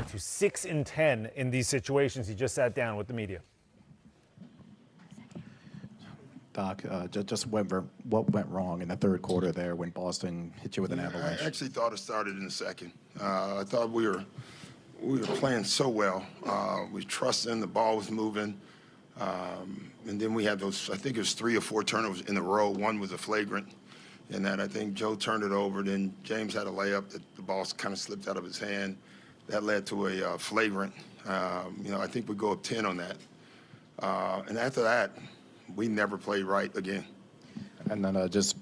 to 6-10 in these situations. He just sat down with the media. Doc, just what went wrong in the third quarter there when Boston hit you with an avalanche? I actually thought it started in the second. I thought we were playing so well. We trusted in the ball was moving. And then we had those, I think it was 3 or 4 turnovers in a row. One was a flagrant, and that I think Joe turned it over. Then James had a layup that the ball kind of slipped out of his hand. That led to a flagrant. I think we go up 10 on that. And after that, we never played right again. And then is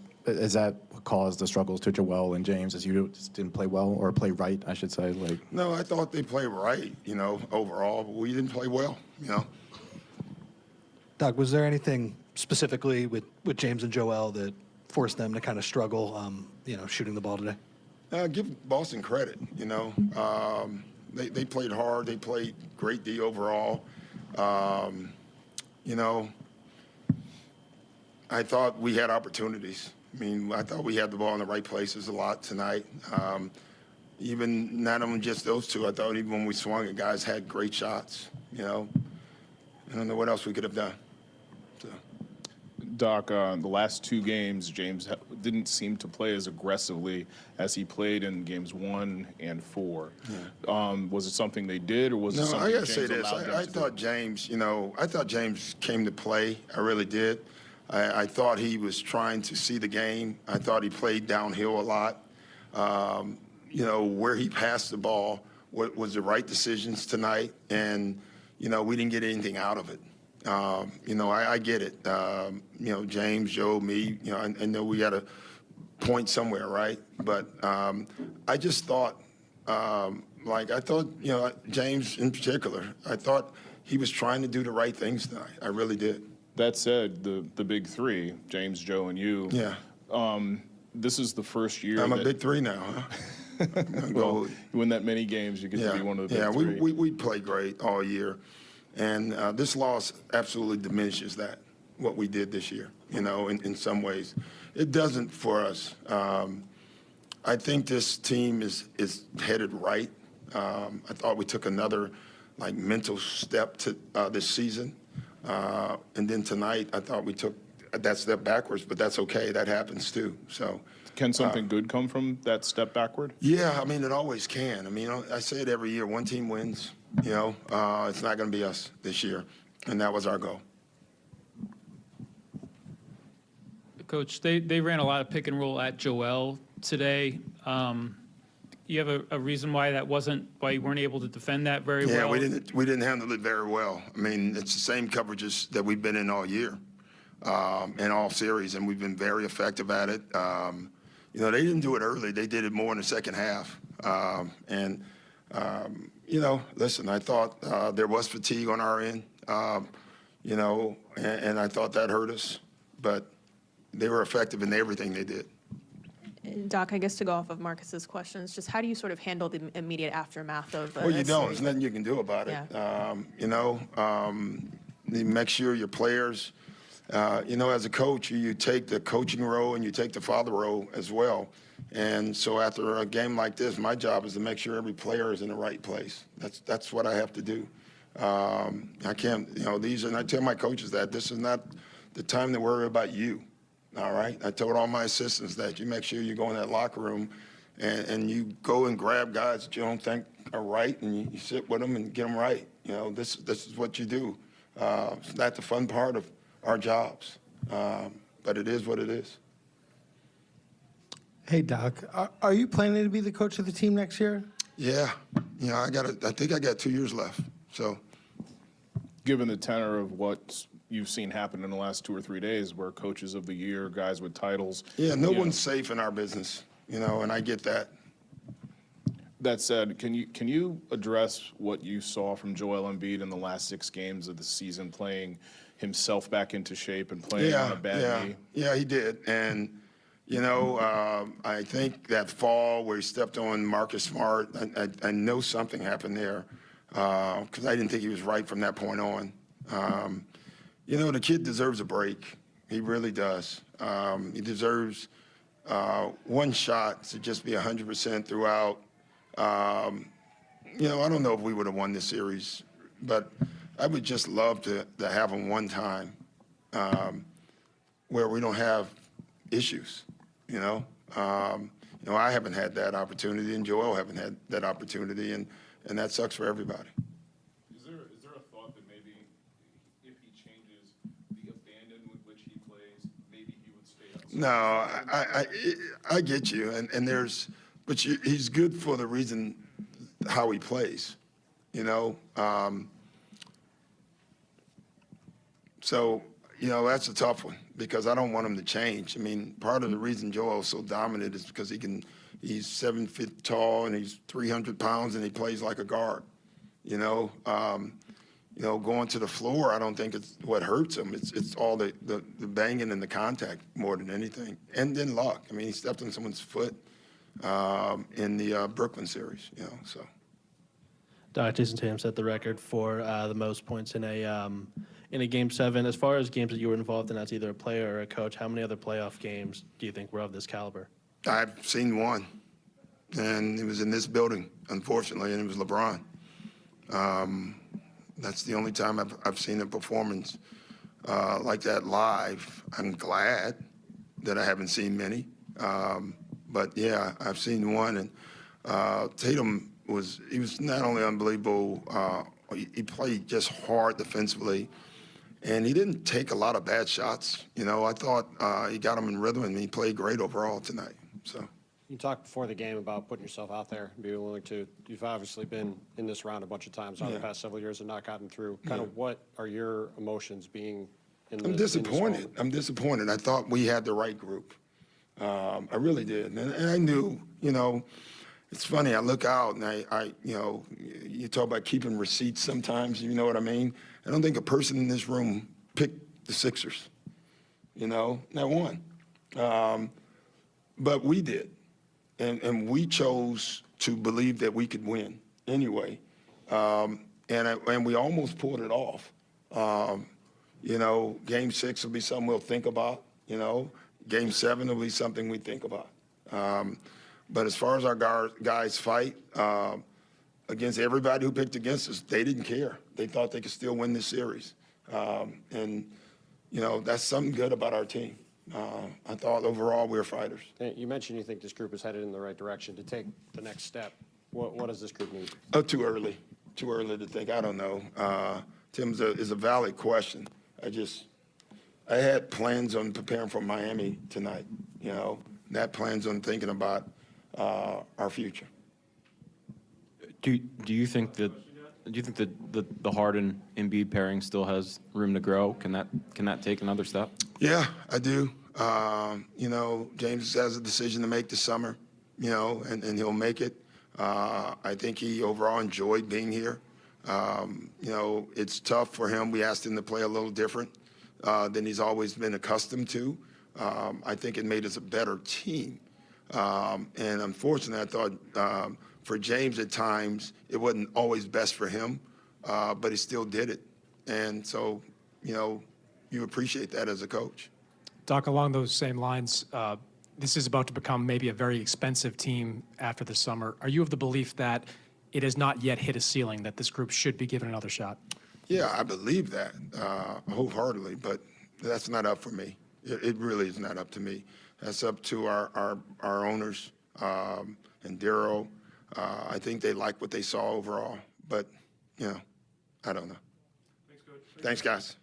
that what caused the struggles to Joel and James, as you just didn't play well, or play right, I should say? No, I thought they played right, overall, but we didn't play well, Doug, was there anything specifically with James and Joel that forced them to kind of struggle, shooting the ball today? Give Boston credit, They played hard. They played great D overall. I thought we had opportunities. I thought we had the ball in the right places a lot tonight. Even not only just those two, I thought even when we swung it, guys had great shots, I don't know what else we could have done. So. Doc, the last 2 games, James didn't seem to play as aggressively as he played in games 1 and 4. Yeah. Was it something they did, or was it something I gotta James say this. allowed them to I thought do? James, I thought James came to play. I really did. I thought he was trying to see the game. I thought he played downhill a lot. Where he passed the ball was the right decisions tonight, and we didn't get anything out of it. I get it. James, Joe, me, I know we got a point somewhere, right? But I just thought, James in particular, I thought he was trying to do the right things tonight. I really did. That said, the big 3, James, Joe, and you. Yeah. This is the first year. I'm a big 3 now, huh? Well, you win that many games, you get to be one of the big 3. Yeah, we play great all year. And this loss absolutely diminishes that, what we did this year, in some ways. It doesn't for us. I think this team is headed right. I thought we took another, mental step to this season. And then tonight, I thought we took that step backwards, but that's okay. That happens too. So, can something good come from that step backward? Yeah, it always can. I say it every year. One team wins. It's not going to be us this year, and that was our goal. Coach, they ran a lot of pick and roll at Joel today. You have a reason why you weren't able to defend that very well? Yeah, we didn't handle it very well. It's the same coverages that we've been in all year, in all series, and we've been very effective at it. They didn't do it early. They did it more in the second half. Listen, I thought there was fatigue on our end, and I thought that hurt us, but they were effective in everything they did. Doc, I guess to go off of Marcus's questions, just how do you sort of handle the immediate aftermath of Well, you don't. There's nothing you can do about it. Yeah. You make sure your players, as a coach, you take the coaching role and you take the father role as well. And so after a game like this, my job is to make sure every player is in the right place. That's what I have to do. I can't, and I tell my coaches that this is not the time to worry about you. All right. I told all my assistants that you make sure you go in that locker room and you go and grab guys that you don't think are right, and you sit with them and get them right. This is what you do. It's not the fun part of our jobs, but it is what it is. Hey, Doc, are you planning to be the coach of the team next year? Yeah. I think I got 2 years left. So, given the tenor of what you've seen happen in the last 2 or 3 days, where coaches of the year, guys with titles. Yeah, no one's safe in our business, and I get that. That said, can you address what you saw from Joel Embiid in the last 6 games of the season, playing himself back into shape and playing on a bad knee? Yeah, he did. And, I think that fall where he stepped on Marcus Smart, I know something happened there because I didn't think he was right from that point on. The kid deserves a break. He really does. He deserves one shot to just be 100% throughout. I don't know if we would have won this series, but I would just love to have them one time where we don't have issues, I haven't had that opportunity, and Joel haven't had that opportunity, and that sucks for everybody. Is there a thought that maybe if he changes the abandon with which he plays, maybe he would stay outside? No, I get you, but he's good for the reason how he plays, So, that's a tough one because I don't want him to change. I mean, part of the reason Joel's so dominant is because he's 7 feet tall and he's 300 pounds and he plays like a guard. Going to the floor, I don't think it's what hurts him. It's all the banging and the contact more than anything. And then luck. I mean, he stepped on someone's foot in the Brooklyn series, so. Jason Tatum set the record for the most points in a Game 7. As far as games that you were involved in as either a player or a coach, how many other playoff games do you think were of this caliber? I've seen one, and it was in this building, unfortunately, and it was LeBron. That's the only time I've seen a performance like that live. I'm glad that I haven't seen many. But, yeah, I've seen one, and Tatum was not only unbelievable, he played just hard defensively, and he didn't take a lot of bad shots. I thought he got him in rhythm, and he played great overall tonight. So. You talked before the game about putting yourself out there and being willing to. You've obviously been in this round a bunch of times over the past several years and not gotten through. Kind of what are your emotions being in this? I'm disappointed. I'm disappointed. I thought we had the right group. I really did. And I knew, it's funny. I look out and you talk about keeping receipts sometimes, you know what I mean? I don't think a person in this room picked the Sixers, not one. But we did. And we chose to believe that we could win anyway. And we almost pulled it off. Game 6 will be something we'll think about. Game 7 will be something we think about. But as far as our guys fight against everybody who picked against us, they didn't care. They thought they could still win this series. And that's something good about our team. I thought overall we were fighters. You mentioned you think this group is headed in the right direction to take the next step. What does this group need? Oh, too early to think. I don't know. Tim's is a valid question. I had plans on preparing for Miami tonight. That plans on thinking about our future. Do you think that the Harden Embiid pairing still has room to grow? Can that take another step? Yeah, I do. James has a decision to make this summer, and he'll make it. I think he overall enjoyed being here. It's tough for him. We asked him to play a little different than he's always been accustomed to. I think it made us a better team. And unfortunately, I thought for James at times, it wasn't always best for him, but he still did it. And so, you appreciate that as a coach. Doc, along those same lines, this is about to become maybe a very expensive team after the summer. Are you of the belief that it has not yet hit a ceiling, that this group should be given another shot? Yeah, I believe that wholeheartedly, but that's not up for me. It really is not up to me. That's up to our owners and Darryl. I think they like what they saw overall, but, I don't know. Thanks, Coach. Thanks, guys.